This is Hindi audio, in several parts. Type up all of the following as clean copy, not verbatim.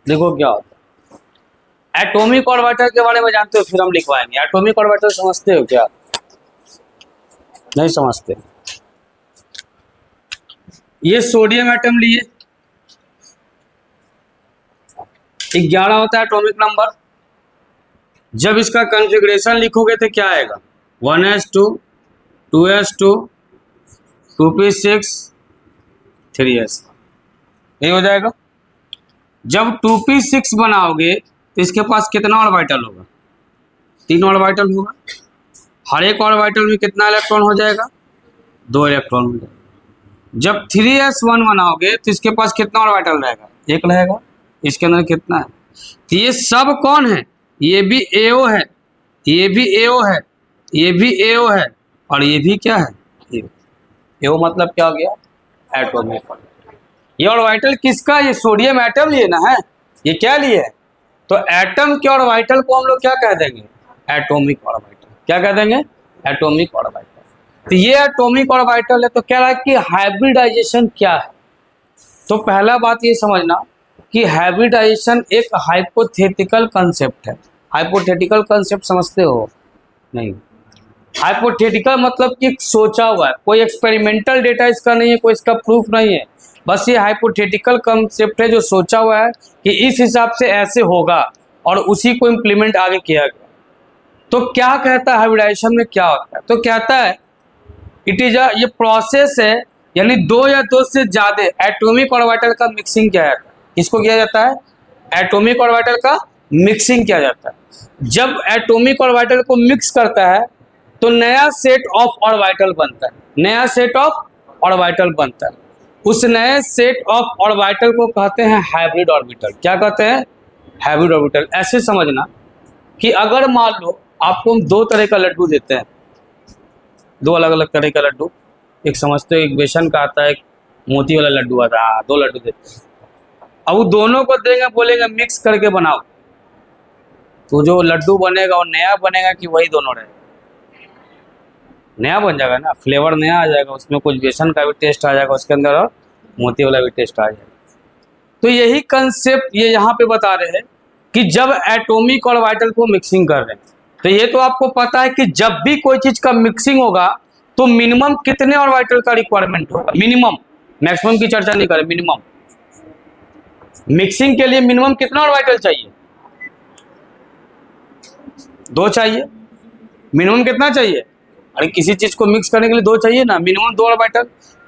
देखो क्या होता है। एटॉमिक ऑर्बिटल के बारे में जानते हो, फिर हम लिखवाएंगे। एटॉमिक ऑर्बिटल समझते हो क्या? नहीं समझते। ये सोडियम एटम लिए 11 होता है एटॉमिक नंबर। जब इसका कॉन्फ़िगरेशन लिखोगे तो क्या आएगा? 1s2 2s2 2p6 3s, यही हो जाएगा। जब 2p6 बनाओगे तो इसके पास कितना ऑर्बिटल होगा? 3 ऑर्बिटल होगा। हर एक ऑर्बिटल में कितना इलेक्ट्रॉन हो जाएगा? 2 इलेक्ट्रॉन हो जाएगा। जब 3s1 बनाओगे तो इसके पास कितना ऑर्बिटल रहेगा? 1 रहेगा। इसके अंदर कितना है? तो ये सब कौन है? ये भी AO है, ये भी AO है, ये भी AO है, और ये भी क्या है? AO मतलब क्या हो गया? Atomic orbital. ये ऑर्बिटल किसका? ये सोडियम एटम लिए ना है। ये क्या लिए है? तो एटम के ऑर्बिटल को हम लोग क्या कह देंगे? Atomic orbital. क्या कह देंगे? Atomic orbital. तो ये एटॉमिक ऑर्बिटल है। तो कह रहा है कि हाइब्रिडाइजेशन क्या है। तो पहला बात ये समझना कि हाइब्रिडाइजेशन एक हाइपोथेटिकल कंसेप्ट है। हाइपोथेटिकल कंसेप्ट समझते हो? नहीं। हाइपोथेटिकल मतलब कि सोचा हुआ है, कोई एक्सपेरिमेंटल डेटा इसका नहीं है, कोई इसका प्रूफ नहीं है। बस ये हाइपोथेटिकल कंसेप्ट है जो सोचा हुआ है कि इस हिसाब से ऐसे होगा और उसी को इम्प्लीमेंट आगे किया गया। तो क्या कहता है हाइब्रिडाइजेशन में क्या होता है? तो कहता है इट इज ये प्रोसेस है, यानी 2 या 2 से ज्यादा एटॉमिक ऑर्बिटल का मिक्सिंग किया जाता है। किसको किया जाता है? एटॉमिक ऑर्बिटल का मिक्सिंग किया जाता है। जब एटॉमिक ऑर्बिटल को मिक्स करता है तो नया सेट ऑफ ऑर्बिटल बनता है। नया सेट ऑफ ऑर्बिटल बनता है। उस नए सेट ऑफ ऑर्बिटल को कहते हैं हाइब्रिड ऑर्बिटल। क्या कहते हैं? Hybrid orbital. ऐसे समझना कि अगर मान लो आपको हम 2 तरह का लड्डू देते हैं, 2 अलग अलग तरह का लड्डू। एक समझते हो, एक बेसन का आता है, एक मोती वाला लड्डू आता है। 2 लड्डू देते हैं। अब वो दोनों को देंगे, बोलेंगे मिक्स करके बनाओ, तो जो लड्डू बनेगा वो नया बनेगा कि वही दोनों रहेगा? नया बन जाएगा ना, फ्लेवर नया आ जाएगा, उसमें कुछ बेसन का भी टेस्ट आ जाएगा उसके अंदर और मोती वाला भी टेस्ट आ जाएगा। तो यही कंसेप्ट ये यहाँ पे बता रहे हैं कि जब एटॉमिक ऑर्बिटल को मिक्सिंग कर रहे हैं, तो ये तो आपको पता है कि जब भी कोई चीज का मिक्सिंग होगा तो मिनिमम कितने ऑर्बिटल का रिक्वायरमेंट होगा? मिनिमम, मैक्सिमम की चर्चा नहीं करें, मिनिमम। मिक्सिंग के लिए मिनिमम कितना ऑर्बिटल चाहिए? 2 चाहिए। मिनिमम कितना चाहिए? अरे किसी चीज को मिक्स करने के लिए 2 चाहिए ना, मिनिमम 2 ऑर्बिटल।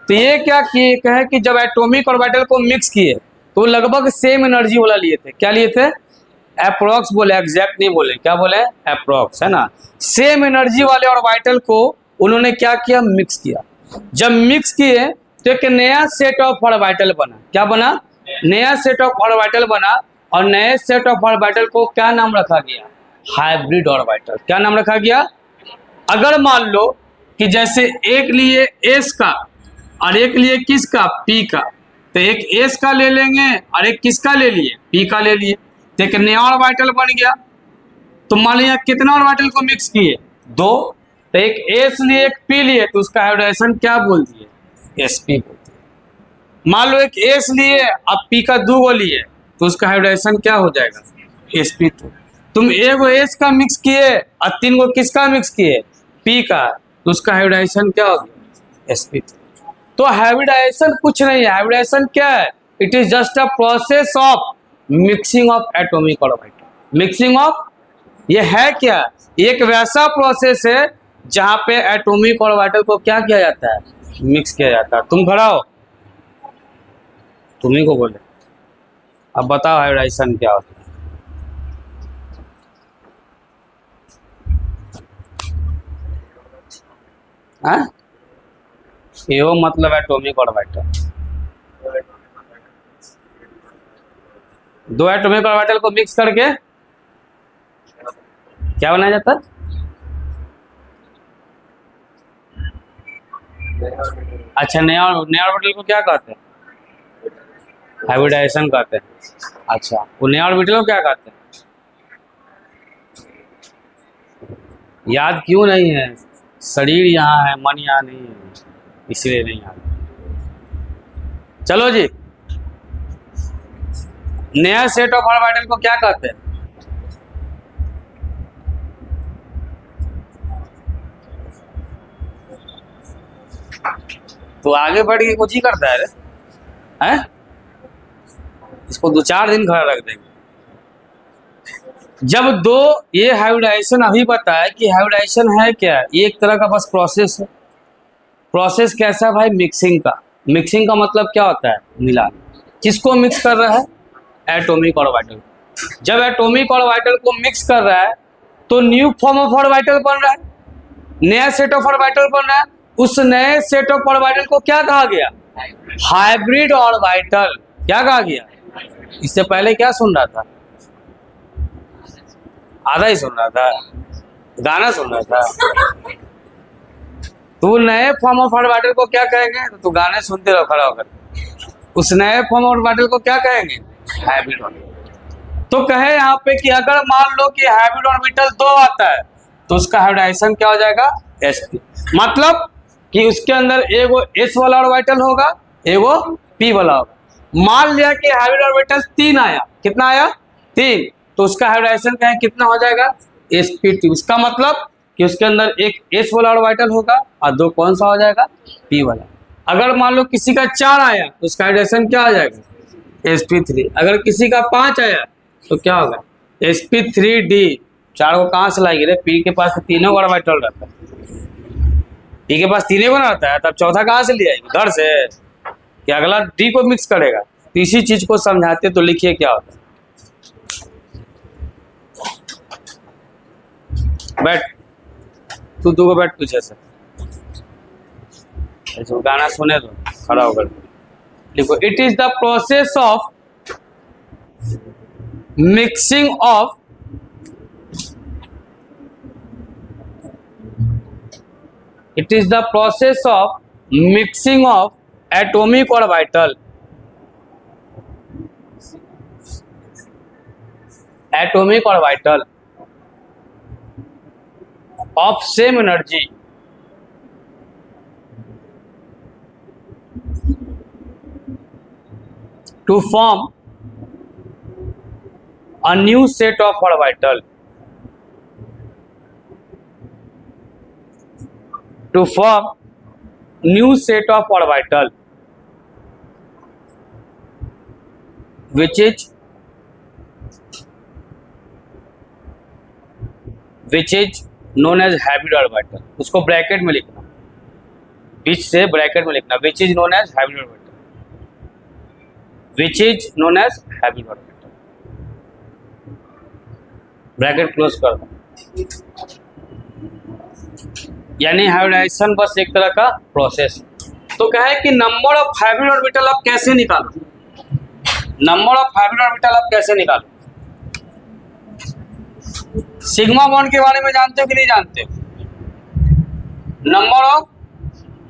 तो ये क्या किए कहे कि जब एटॉमिक ऑर्बिटल को मिक्स किए तो लगभग सेम एनर्जी वाला लिए थे। क्या लिए थे? अप्रॉक्स बोले, एग्जैक्ट नहीं बोले। क्या बोले? अप्रॉक्स, है ना। सेम एनर्जी वाले ऑर्बिटल को उन्होंने क्या किया? मिक्स किया। जब मिक्स किए तो एक नया सेट ऑफ ऑर्बिटल बना। क्या बना? नया सेट ऑफ ऑर्बिटल बना। और नए सेट ऑफ ऑर्बिटल को क्या नाम रखा गया? Hybrid orbital. क्या नाम रखा गया? अगर मान लो कि जैसे एक लिए एस का और एक लिए किसका? पी का, तो एक एस का ले लेंगे और एक किसका ले लिए? पी का ले लिए, तो एक नया ऑर्बिटल बन गया। तो मान लिया कितना ऑर्बिटल को मिक्स किए? 2। तो एक एस लिए एक पी लिए, तो उसका हाइब्रिडाइजेशन क्या बोल दिए? sp बोलते हैं। मान लो एक एस लिए अब पी का 2 गो लिए, तो उसका हाइब्रिडाइजेशन क्या हो जाएगा? sp2। तुम एगो एस का मिक्स किए और 3 गो किसका मिक्स किए? पी का, तो उसका हाइब्रिडाइजेशन क्या हो गया? sp3। तो हाइब्रिडाइजेशन कुछ नहीं है। हाइब्रिडाइजेशन क्या है? It is just a process of mixing of atomic orbital. Mixing of, ये है क्या? एक वैसा प्रोसेस है जहां पे एटॉमिक ऑर्बिटल को क्या किया जाता है? मिक्स किया जाता है। तुम खड़ा हो, तुम्ही को बोले। अब बताओ हाइब्रिडाइजेशन क्या होता है? एओ मतलब एटॉमिक ऑर्बिटल। 2 एटॉमिक ऑर्बिटल को मिक्स करके क्या बनाया जाता है? अच्छा, नया ऑर्बिटल को क्या कहते हैं? हाइब्रिडाइजेशन कहते हैं। अच्छा, वो नया ऑर्बिटल को क्या कहते हैं? याद क्यों नहीं है? शरीर यहाँ है, मन यहाँ नहीं है, इसलिए नहीं याद। चलो जी, नया सेट ऑफ ऑर्बिटल को क्या कहते हैं? तो आगे बढ़ के कुछ ही करता है रे, हैं? इसको 2-4 दिन खड़ा रख देंगे। जब दो, ये हाइब्रिडाइजेशन अभी पता है कि हाइब्रिडाइजेशन है क्या, ये एक तरह का बस प्रोसेस है। प्रोसेस कैसा भाई? मिक्सिंग का। मिक्सिंग का मतलब क्या होता है? मिलान। किसको मिक्स कर रहा है? Atomic orbital. जब एटॉमिक ऑर्बिटल को मिक्स कर रहा है तो न्यू फॉर्म ऑफ ऑर्बिटल बन रहा है, नया सेट ऑफ ऑर्बिटल बन रहा है। उस नए सेट ऑफ ऑर्बिटल को क्या कहा गया? Hybrid orbital. क्या कहा गया? इससे पहले क्या सुन रहा था? आधा ही सुन रहा था, गाना सुन रहा था। तो नए फॉर्म ऑफ ऑर्बिटल को क्या कहेंगे? तो गाने सुनते रहो खड़ा होकर। उस नए फॉर्म ऑफ ऑर्बिटल को क्या कहेंगे? Hybrid orbital. तो कहे यहाँ पे कि अगर मान लो कि हाइब्रिड ऑर्बिटल 2 आता है तो उसका हाइब्रिडाइजेशन क्या हो जाएगा? sp। मतलब कि उसके अंदर एगो s वाला ऑर्बिटल होगा, एगो p वाला होगा। मान लिया कि हाइब्रिड ऑर्बिटल 3 आया। कितना आया? 3। तो उसका हाइब्रिडाइजेशन कहें कितना हो जाएगा? sp2। उसका मतलब कि उसके अंदर एक s वाला ऑर्बिटल होगा और 2 कौन सा हो जाएगा? p वाला। अगर मान लो किसी का 4 आया तो उसका हाइब्रिडाइजेशन क्या हो जाएगा? sp3। अगर किसी का 5 आया तो क्या होगा? sp3d। 4 को कहाँ से लाएगी रे? p के पास तो तीनों ऑर्बिटल रहता है, p के पास तीनों को रहता है, तब चौथा कहाँ से ले आएगी? घर से कि अगला d को मिक्स करेगा। तो इसी चीज को समझाते तो लिखिए क्या होता है। बैठ, तू 2 को बैठ पीछे से, ऐसे गाना सुने दो खड़ा होकर। लिखो, it is the process of mixing of it is the process of mixing of atomic orbital of same energy to form a new set of orbital which is known as hybrid orbital। उसको ब्रैकेट में लिखना, which से ब्रैकेट में लिखना, which is known as hybrid orbital, bracket close कर दो। यानी हाइब्रिडाइजेशन बस एक तरह का प्रोसेस। तो कहे कि नंबर ऑफ हाइब्रिड ऑर्बिटल आप कैसे निकालो? नंबर ऑफ हाइब्रिड ऑर्बिटल आप कैसे निकालो? सिग्मा बॉन्ड के बारे में जानते हो कि नहीं जानते हो? नंबर ऑफ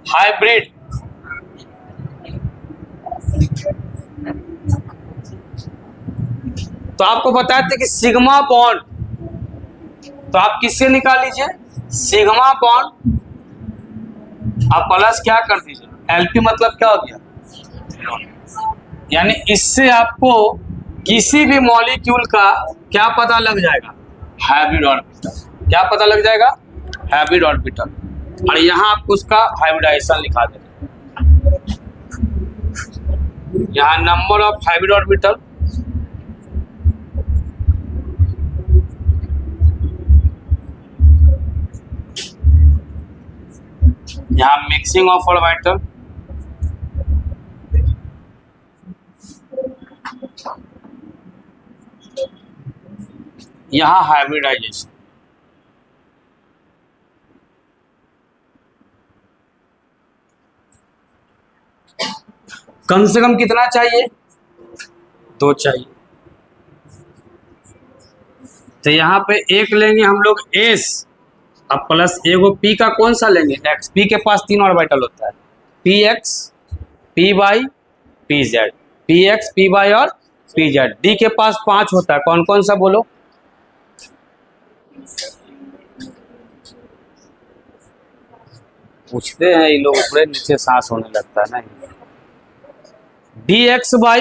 हाइब्रिड, तो आपको बताते कि सिग्मा बॉन्ड, तो आप किससे निकाल लीजिए? सिग्मा बॉन्ड आप प्लस क्या कर दीजिए? एलपी। मतलब क्या हो गया? यानी इससे आपको किसी भी मॉलिक्यूल का क्या पता लग जाएगा? Hybrid orbital. क्या पता लग जाएगा? Hybrid orbital. और यहाँ आपको उसका हाइब्रिडाइजेशन लिखा देंगे। यहाँ नंबर ऑफ हाइब्रिड ऑर्बिटल, यहाँ मिक्सिंग ऑफ ऑर्बिटल, यहाँ हाइब्रिडाइजेशन। कम से कम कितना चाहिए? 2 चाहिए। तो यहाँ पे एक लेंगे हम लोग S, अब प्लस एगो P का कौन सा लेंगे? X। P के पास 3 ऑर्बिटल होता है, PX, PY, PZ। PX, PY और PZ। D के पास 5 होता है, कौन कौन सा बोलो? पूछते हैं ये लोग, ऊपर नीचे सांस होने लगता है ना। DXY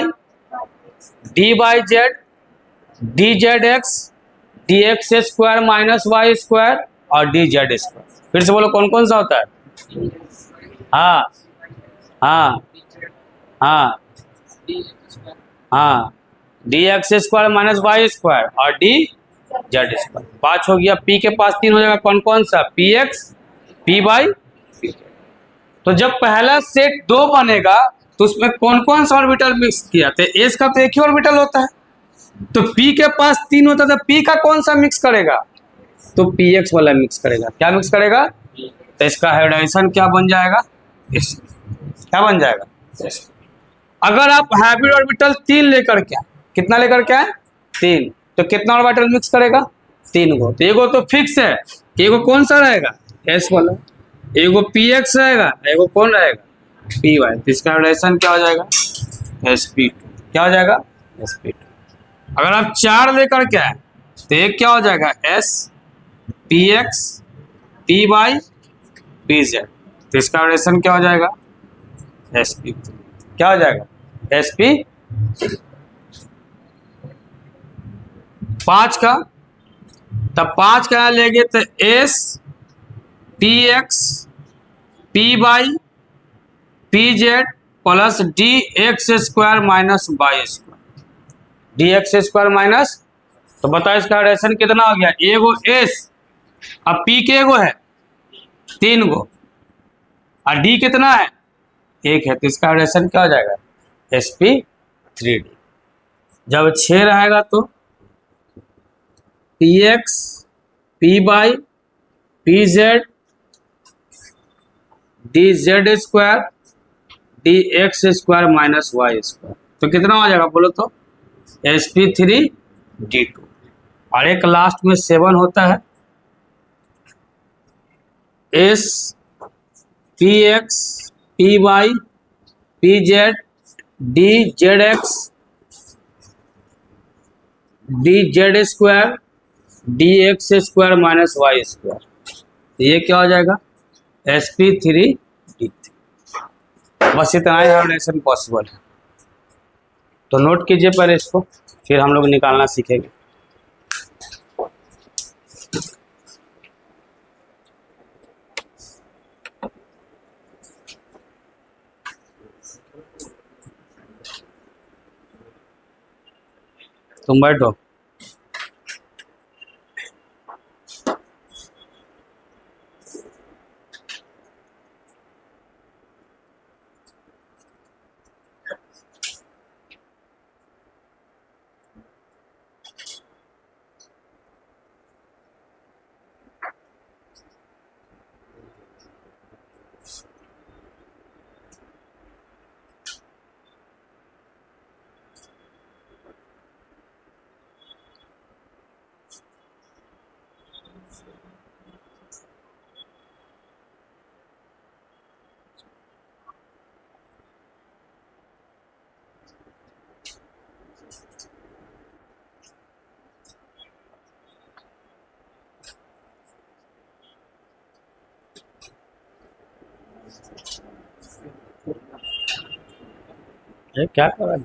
d by z d z x d x square minus y square और डी जेड स्क्वायर। फिर से बोलो कौन कौन सा होता है। हाँ हाँ हाँ हाँ, d x square minus y square और डी जेड स्क्वायर। 5 हो गया। पी के पास 3 हो जाएगा, कौन कौन सा, P x p by P. तो जब पहला सेट 2 बनेगा तो उसमें कौन कौन सा ऑर्बिटल मिक्स किया, तो एस का तो एक ही ऑर्बिटल होता है, तो पी के पास 3 होता है, तो पी का कौन सा मिक्स करेगा, तो पी एक्स वाला मिक्स करेगा। क्या मिक्स करेगा, तो इसका हाइब्रिडाइजेशन क्या बन जाएगा, इस क्या बन जाएगा। अगर आप हाइब्रिड ऑर्बिटल 3 लेकर के, कितना लेकर के आए, 3, तो कितना ऑर्बिटल मिक्स करेगा, 3 गो। तो एगो तो फिक्स है, एगो कौन सा रहेगा, एस वाला, एगो पी एक्स रहेगा, एगो कौन रहेगा, पी वाई। तो इसका रिलेशन क्या हो जाएगा, एस पी टू। क्या हो जाएगा, एस पी टू। अगर आप 4 लेकर के आए तो एक क्या हो जाएगा, s p x p y p z. तो इसका रिलेशन क्या हो जाएगा, एस पी। क्या हो जाएगा, एस पी। 5 का, तब 5 का लेंगे तो s p x p y p z plus d x square minus y square, d x square minus. तो बताओ इसका रिलेशन कितना हो गया, एगो एस, अब पी के एगो है 3 गो और डी कितना है, 1 है, तो इसका रिलेशन क्या हो जाएगा, एस पी 3D। जब 6 रहेगा तो p x p by p z d z square d x square minus y square. तो कितना हो जाएगा बोलो तो, एस पी 3D2। और एक लास्ट में 7 होता है, s p x p y p z d z x d z square d x square minus y square. ये क्या हो जाएगा, एस पी 3D3। बस इतना ही रिलेशन पॉसिबल है। तो नोट कीजिए पहले इसको, फिर हम लोग निकालना सीखेंगे। तुम बैठो। ये क्या कर रहा है?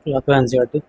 या तो एनसीईआरटी।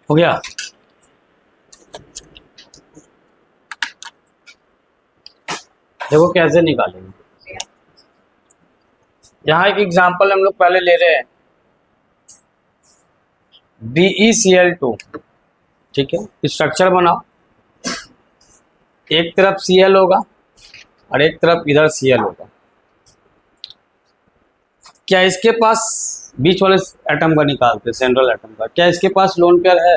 हो गया। देखो कैसे निकालेंगे। यहाँ एक एग्जांपल हम लोग पहले ले रहे हैं, BeCl2। ठीक है, स्ट्रक्चर बनाओ, एक तरफ Cl होगा और एक तरफ इधर Cl होगा। क्या इसके पास बीच वाले एटम का निकालते, सेंट्रल एटम का, क्या इसके पास लोन पेयर है?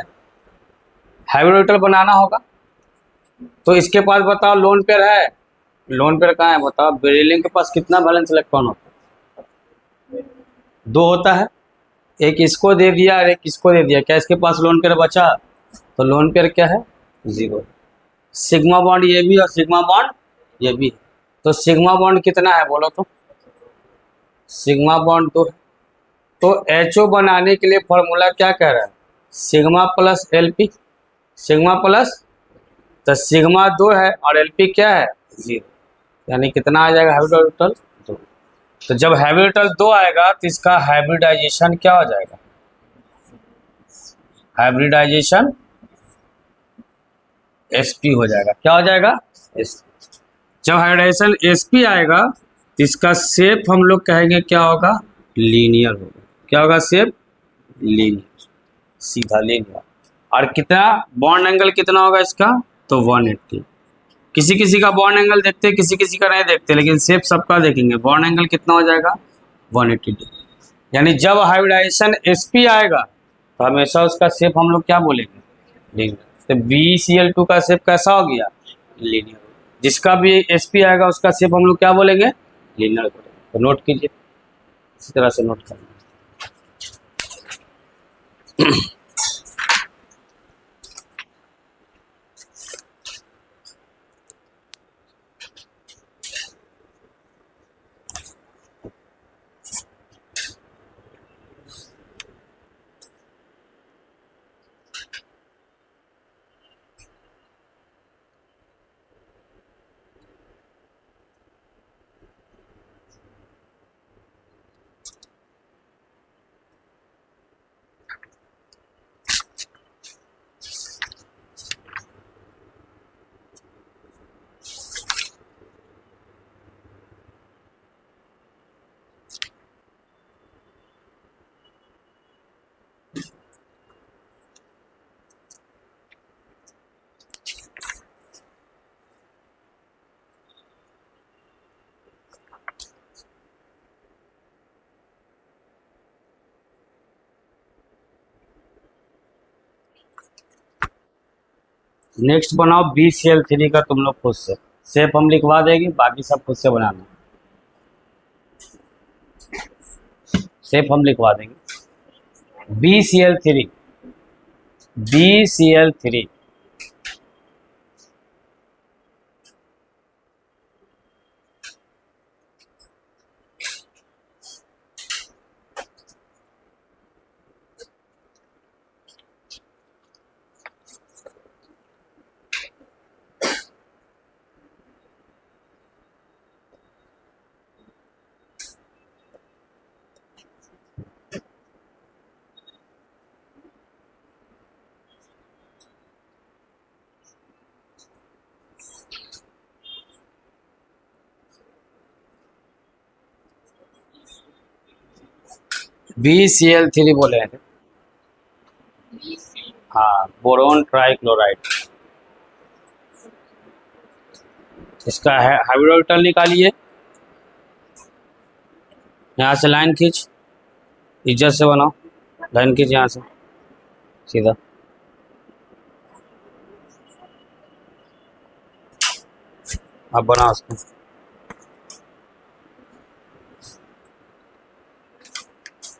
हाइब्रिड बनाना होगा तो इसके पास बताओ लोन पेयर है? लोन पेयर कहाँ है बताओ? बेरिलियम के पास कितना वैलेंस इलेक्ट्रॉन होता है? 2 होता है। एक इसको दे दिया और एक इसको दे दिया, क्या इसके पास लोन पेयर बचा? तो लोन पेयर क्या है? 0। सिग्मा बॉन्ड ये भी और सिग्मा बॉन्ड ये भी। तो सिग्मा बॉन्ड कितना है बोलो तो? सिग्मा बॉन्ड 2 है। तो HO बनाने के लिए फॉर्मूला क्या कह रहा है? Sigma plus LP। Sigma plus, तो सिग्मा 2 है और LP क्या है? 0। यानी कितना आ जाएगा हाइब्रिड 2। तो जब हाइब्रिड 2 आएगा तो इसका हाइब्रिडाइजेशन क्या हो जाएगा? हाइब्रिडाइजेशन sp हो जाएगा। क्या हो जाएगा? sp। जब हाइब्रिडाइजेशन sp आएगा तो इसका शेप हम लोग कहेंगे क्या होगा? लीनियर होगा। क्या होगा? शेप लीनियर, सीधा लीनियर। और कितना बॉन्ड एंगल कितना होगा इसका? तो 180। किसी किसी का बॉन्ड एंगल देखते हैं, किसी किसी का नहीं देखते, लेकिन शेप सबका देखेंगे। बॉन्ड एंगल कितना हो जाएगा? 180 डिग्री। यानी जब हाइब्रिडाइजेशन sp आएगा तो हमेशा उसका शेप हम लोग क्या बोलेंगे? लीनियर। तो BeCl2 का शेप कैसा हो गया? लीनियर। जिसका भी sp आएगा उसका शेप हम लोग क्या बोलेंगे? लीनियर बोलेंगे। तो नोट कीजिए, इसी तरह से नोट करना। नेक्स्ट बनाओ BCl3 का तुम लोग खुद से, शेप हम लिखवा देंगे, बाकी सब खुद से बनाना, शेप हम लिखवा देंगे। BCl3 BCl3 BCl3 बोले हैं। हाँ, बोरोन ट्राइक्लोराइड। इसका हाइड्रोजन निकालिए, यहाँ से लाइन खींच, इज्जत से बनाओ, लाइन खींच यहाँ से सीधा। अब बना उसको,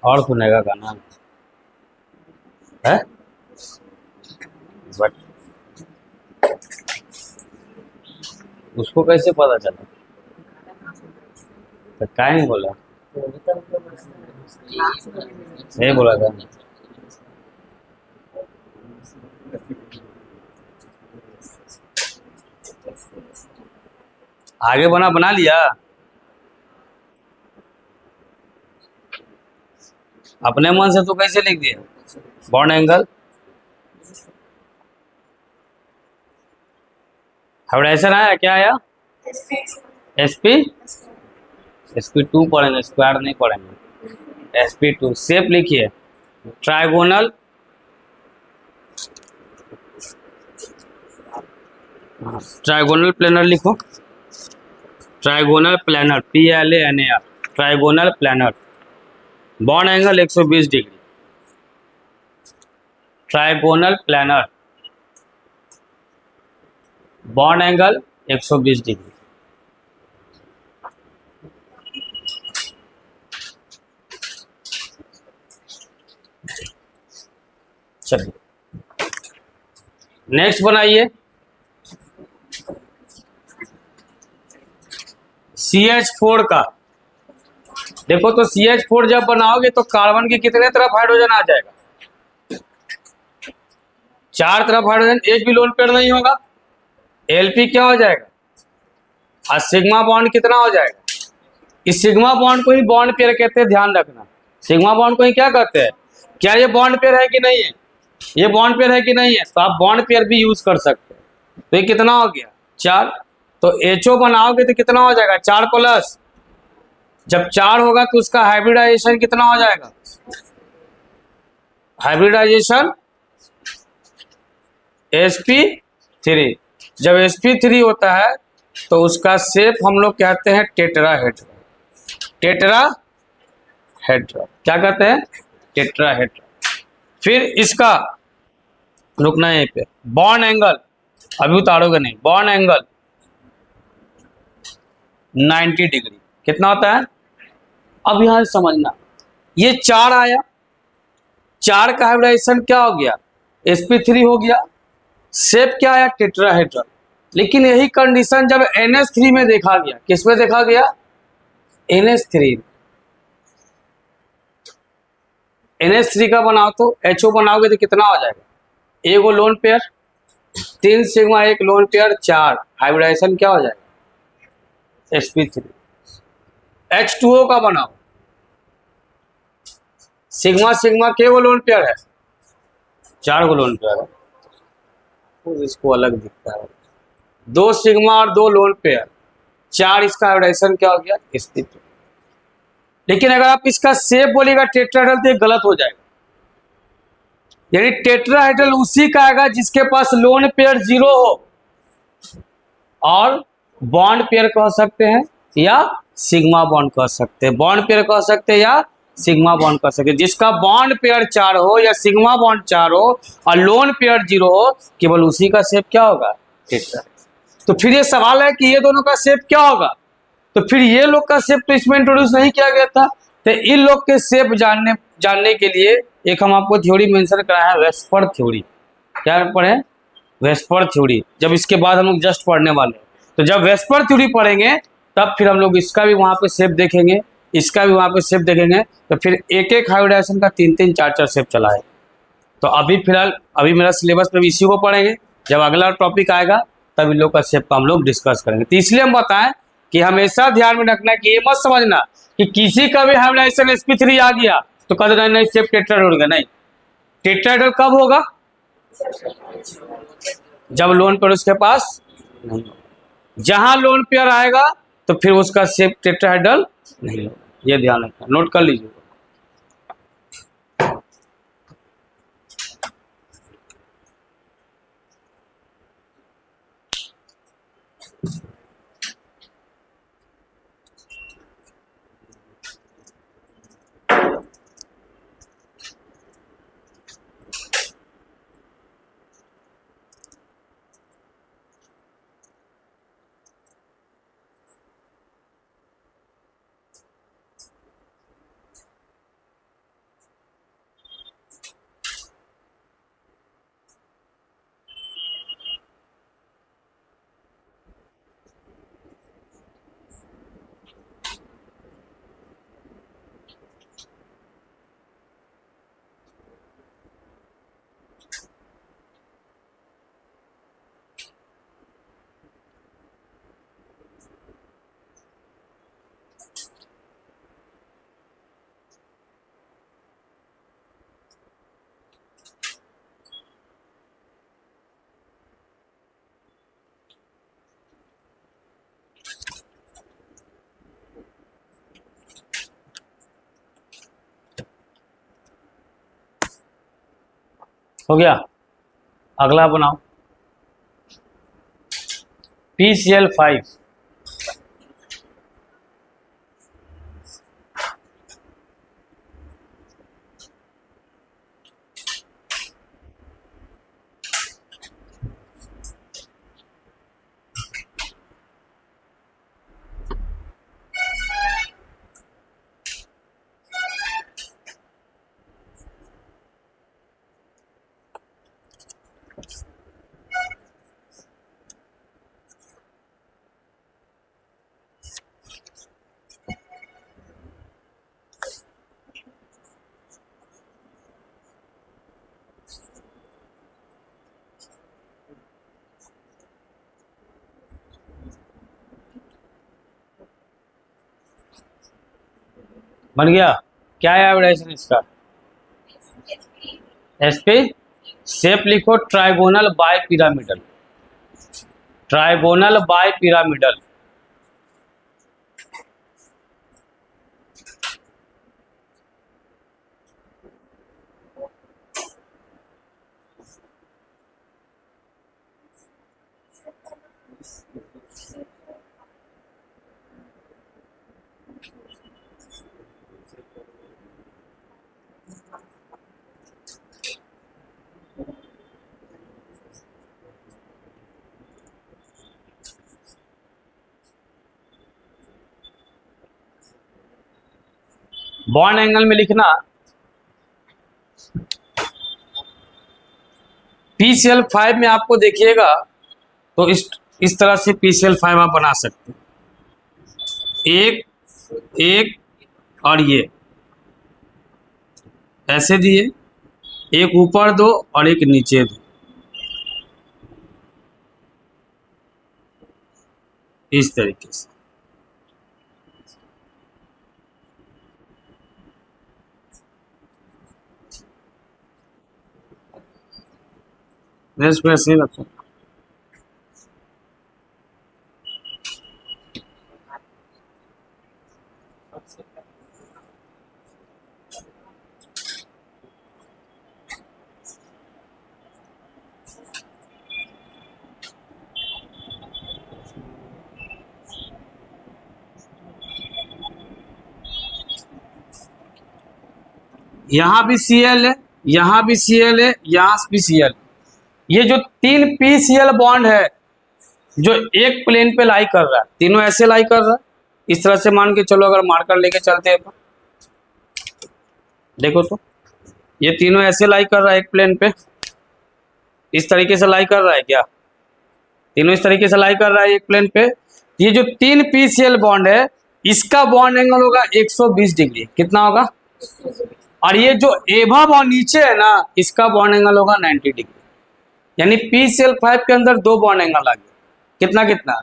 और सुनेगा गाना है बट उसको कैसे पता चला? तो क्या नहीं बोला, सही बोला था। आगे बना लिया अपने मन से, तो कैसे लिख दिया? बॉन्ड एंगल हाइब्रिडाइजेशन आया, क्या आया? sp2 पढ़ेंगे, स्क्वायर नहीं पढ़ेंगे। sp2 शेप लिखिए, ट्राइगोनल प्लेनर लिखो, trigonal planar PLANAR, trigonal planar, bond angle 120 degree, trigonal planar, bond angle 120 degree. चलिए नेक्स्ट बनाइए, CH4 का। देखो तो CH4 जब बनाओगे तो कार्बन के कितने तरफ हाइड्रोजन आ जाएगा? 4 तरफ हाइड्रोजन, एक भी लोन पेयर नहीं होगा। Lp क्या हो जाएगा? और सिग्मा बॉन्ड कितना हो जाएगा? इस सिग्मा बॉन्ड को ही बॉन्ड पेयर कहते हैं, ध्यान रखना। सिग्मा बॉन्ड को ही क्या कहते हैं? क्या ये बॉन्ड पेयर है कि नहीं है? ये बॉन्ड पेयर है कि नहीं है? तो आप बॉन्ड पेयर भी यूज कर सकते हैं। तो ये कितना हो गया? 4। तो HO बनाओगे तो कितना हो जाएगा? 4+। जब 4 होगा तो उसका हाइब्रिडाइजेशन कितना हो जाएगा? Hybridisation sp3। जब sp3 होता है तो उसका शेप हम लोग कहते हैं टेट्राहेड्रल। टेट्राहेड्रल क्या कहते हैं? टेट्राहेड्रल। फिर इसका रुकना यहीं पे, बॉन्ड एंगल अभी उतारोगे नहीं, बॉन्ड एंगल 90 डिग्री कितना होता है? अब यहां से समझना, ये 4 आया, 4 का हाइब्रिडाइजेशन क्या हो गया? sp3 हो गया, शेप क्या आया? टेट्राहेड्रल। लेकिन यही कंडीशन जब NH3 में देखा गया, किस में देखा गया? NH3। NH3 का बनाओ तो HO बनाओगे तो कितना हो जाएगा? एगो lone pair, 3 sigma, 1 lone pair, 4 hybridisation क्या हो जाएगा? sp3। H2O का बनाओ, सिग्मा सिग्मा के वो लोन पेयर है, 4 गो लोन पेयर है, तो इसको अलग दिखता है। 2 सिग्मा और 2 लोन पेयर, 4, इसका हाइब्रिडाइजेशन क्या हो गया? sp2। लेकिन अगर आप इसका शेप बोलेगा टेट्राहेड्रल तो ये गलत हो जाएगा। यानी टेट्राहेड्रल उसी का आएगा जिसके पास लोन पेयर 0 हो और बॉन्ड पेयर कह सकते हैं या सिग्मा बॉन्ड कह सकते हैं, बॉन्ड पेयर कह सकते हैं या सिग्मा बॉन्ड कर सके। जिसका बॉन्ड पेयर 4 हो या सिग्मा बॉन्ड 4 हो और लोन पेयर 0 हो, केवल उसी का शेप क्या होगा, टेट्रा। तो फिर ये सवाल है कि ये दोनों का शेप क्या होगा, तो फिर ये लोग का शेप तो इसमें इंट्रोड्यूस नहीं किया गया था। तो इन लोग के शेप जानने के लिए एक हम आपको थ्योरी मेंशन कराया है, वेस्पर थ्योरी। क्या पढ़े, वेस्पर थ्योरी। जब इसके बाद हम लोग जस्ट पढ़ने वाले हैं, तो जब वेस्पर थ्योरी पढ़ेंगे तब फिर हम लोग इसका भी वहाँ पे शेप देखेंगे, इसका भी वहाँ पे शेप देखेंगे। तो फिर एक एक हाइब्रिडाइजेशन का 3-3 4-4 शेप चला है। तो अभी फिलहाल अभी मेरा सिलेबस में इसी को पढ़ेंगे। जब अगला टॉपिक आएगा तब इन लोग का शेप का हम लोग डिस्कस करेंगे। तो इसलिए हम बताएं कि हमेशा ध्यान में रखना कि ये मत समझना कि किसी का भी हाइब्रिडाइजेशन sp3 आ गया तो कद नहीं शेप टेट्राहेड्रल होगा। नहीं, टेट्राहेड्रल कब होगा, जब लोन पेयर उसके पास नहीं होगा। जहां लोन पेयर आएगा तो फिर उसका शेप टेट्राहेड्रल नहीं होगा। ये ध्यान रखना, नोट कर लीजिए। हो गया, अगला बनाओ PCl5। बन गया। क्या है हाइब्रिडाइजेशन इसका, sp, शेप लिखो trigonal bipyramidal, trigonal bipyramidal. Bond angle में लिखना PCl5 में आपको देखिएगा तो इस तरह से PCl5 आप बना सकते हैं, एक एक और ये ऐसे दिए, एक ऊपर दो और एक नीचे दो, इस तरीके से। नेक्स्ट पे सही रखो। यहाँ भी Cl है, यहाँ भी Cl है, यहाँ भी Cl। ये जो 3 PCl बॉन्ड है जो एक प्लेन पे लाई कर रहा है, तीनों ऐसे लाई कर रहा है। इस तरह से मान के चलो, अगर मार्कर लेके चलते हैं तो देखो तो ये तीनों ऐसे लाई कर रहा है एक प्लेन पे, इस तरीके से लाई कर रहा है क्या? तीनों इस तरीके से लाई कर रहा है एक प्लेन पे। ये जो 3 PCl बॉन्ड है इसका बॉन्ड एंगल होगा 120 डिग्री। कितना होगा? और ये जो एबव और नीचे है ना, इसका बॉन्ड एंगल होगा 90 डिग्री। यानी PCl5 के अंदर 2 बॉन्ड एंगल आ गए। कितना कितना?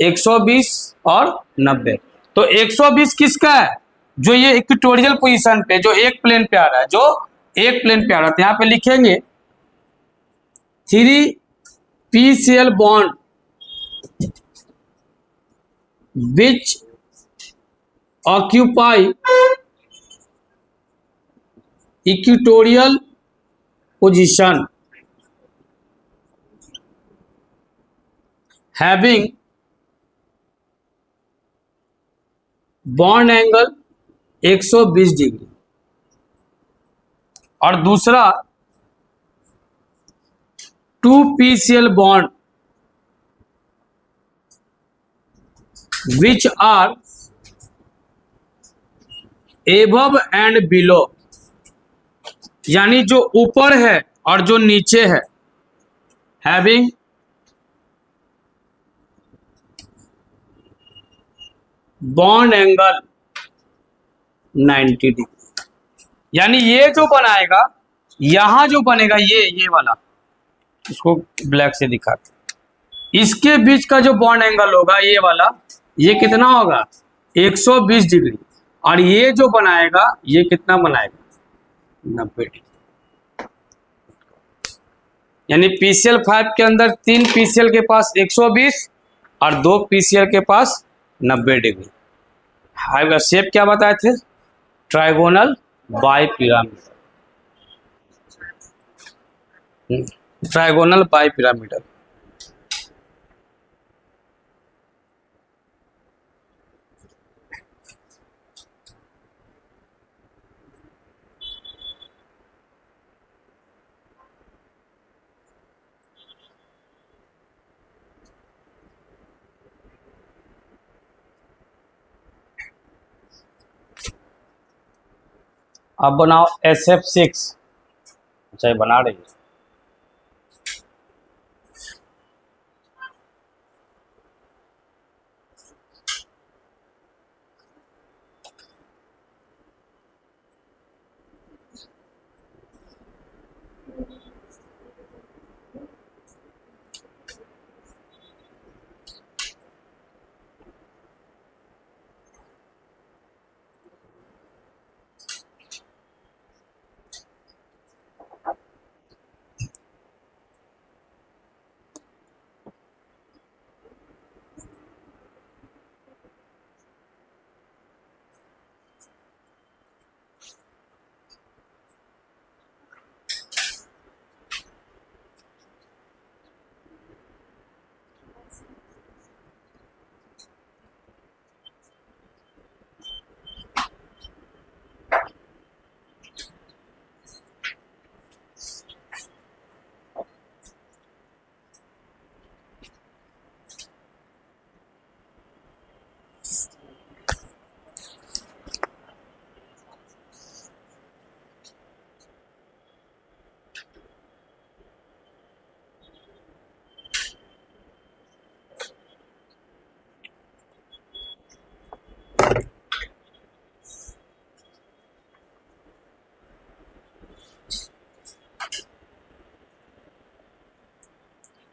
120 और 90। तो 120 किसका है? जो ये इक्वेटोरियल पोजीशन पे जो एक प्लेन पे आ रहा है, जो एक प्लेन पे आ रहा है। तो यहाँ पे लिखेंगे 3 PCl bond which occupy equatorial position having bond angle 120 degree. और दूसरा 2 PCl bond which are above and below, यानी जो ऊपर है और जो नीचे है, having bond angle 90 डिग्री। यानी ये जो बनाएगा, यहां जो बनेगा ये वाला, इसको ब्लैक से दिखाते, इसके बीच का जो बॉन्ड एंगल होगा ये वाला, ये कितना होगा? 120 डिग्री। और ये जो बनाएगा ये कितना बनाएगा? 90 डिग्री। यानी PCl5 के अंदर 3 PCl के पास 120 और 2 PCl के पास 90 डिग्री। हाइवा शेप क्या बताए थे? Trigonal bipyramidal. Trigonal bipyramidal. अब बनाओ SF6। अच्छा ये बना रही है।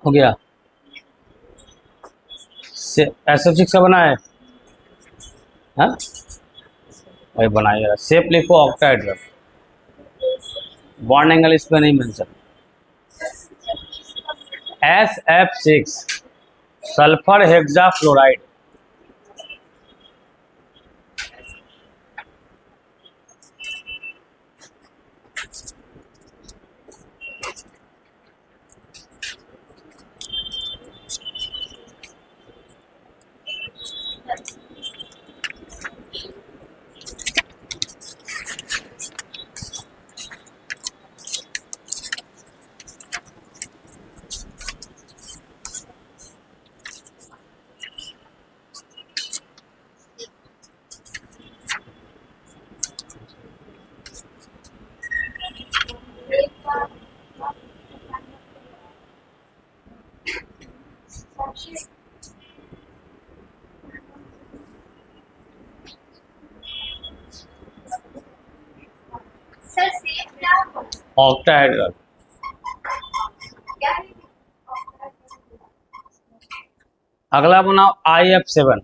हो गया। SF6 का बना है, हाँ भाई बनाइएगा। शेप लिखो ऑक्टाहेड्रल, बॉन्ड एंगल इसमें नहीं mention. SF6 sulphur hexafluoride. Octahedral. अगला बनाओ IF7।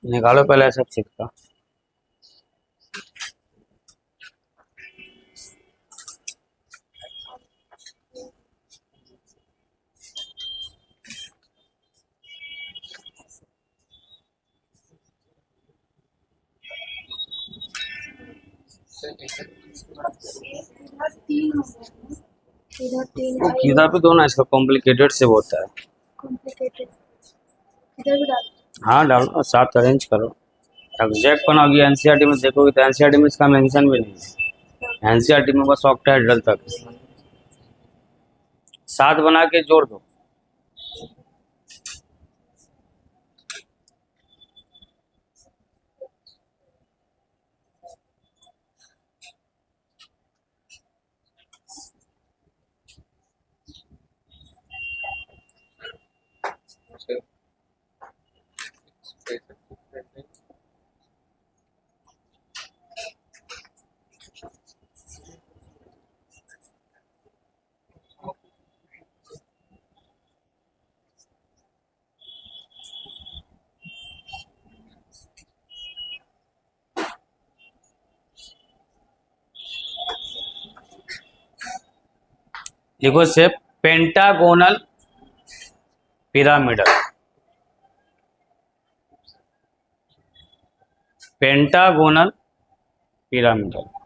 निकालो पहले ऐसा चिपका। इधर भी दो ना, इसका कॉम्प्लिकेटेड से होता है। हाँ डालो, 7 अरेंज करो। एग्जैक्ट बनाओगी एनसीईआरटी में देखोगे तो एनसीईआरटी में इसका मेंशन भी नहीं है। एनसीईआरटी में बस ऑक्टाहेड्रल तक। 7 बना के जोड़ दो। लिखो shape pentagonal pyramidal. Pentagonal pyramidal.